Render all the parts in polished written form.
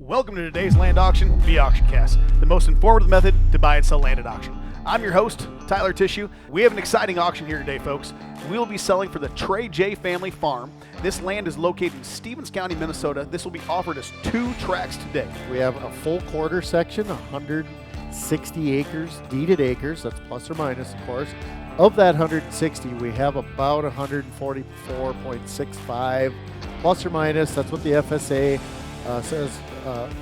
Welcome to today's land auction via AuctionCast, the most informative method to buy and sell land at auction. I'm your host, Tyler Tissue. We have an exciting auction here today, folks. We'll be selling for the Trey J family farm. This land is located in Stevens County, Minnesota. This will be offered as 2 tracts today. We have a full quarter section, 160 acres, deeded acres, that's plus or minus, of course. Of that 160, we have about 144.65 plus or minus. That's what the FSA says.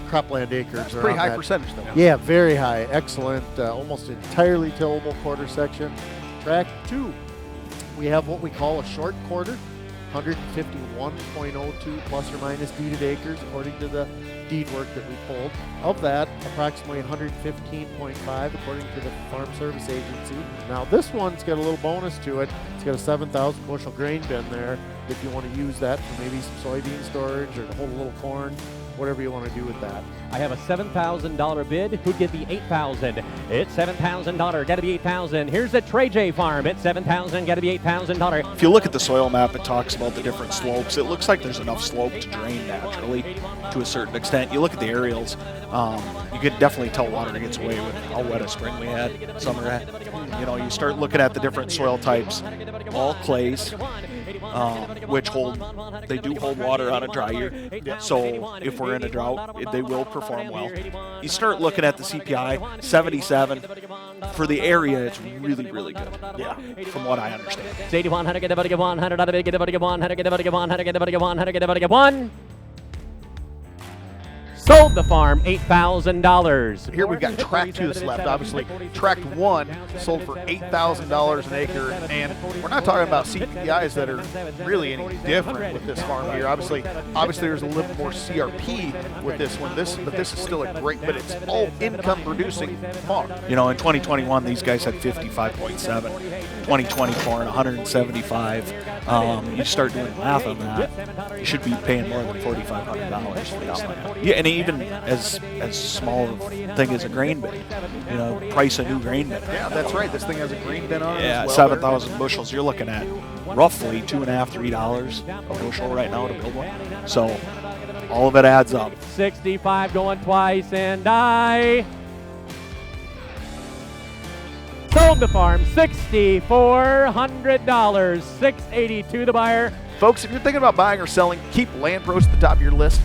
Cropland acres. That's a pretty high that percentage, though. Yeah, very high. Excellent. Almost entirely tillable quarter section. Track 2, we have what we call a short quarter, 151.02 plus or minus deeded acres according to the deed work that we pulled. Of that, approximately 115.5 according to the Farm Service Agency. Now this one's got a little bonus to it. It's got a 7,000 bushel grain bin there if you want to use that for maybe some soybean storage or to hold a little corn, whatever you want to do with that. I have a $7,000 bid. Who'd get the $8,000? It's $7,000. Got to be $8,000. Here's the Trey J farm. It's $7,000. Got to be $8,000. If you look at the soil map, it talks about the different slopes. It looks like there's enough slope to drain naturally to a certain extent. You look at the aerials, you could definitely tell water gets away with how wet a spring we had, summer. You know, you start looking at the different soil types, all clays, which they do hold water on a dry year. So if we're in a drought, they will perform well. You start looking at the CPI, 77. For the area, it's really, really good. Yeah, from what I understand. 8100, get everybody get 100 out of it, get everybody get 100, get everybody get 100, get everybody get 100, get everybody get 1. Sold the farm, $8,000. Here we've got track 2 that's left. Obviously, tract 1 sold for $8,000 an acre, and we're not talking about CPIs that are really any different with this farm here. Obviously there's a little bit more CRP with this one. But this is still a great, but it's all income-producing farm. You know, in 2021, these guys had 55.7. 2024 and 175. You start doing math on that, you should be paying more than $4,500 for this land. Yeah, and even as small a thing as a grain bin, you know, price a new grain bin. Yeah, that's right. This thing has a grain bin on it. Yeah, as well. 7,000 bushels. You're looking at roughly $2.50, $3 a bushel right now to build one. So all of it adds up. 65 going twice and die. Sold the farm, $6,400. $682 the buyer. Folks, if you're thinking about buying or selling, keep LandProz at the top of your list.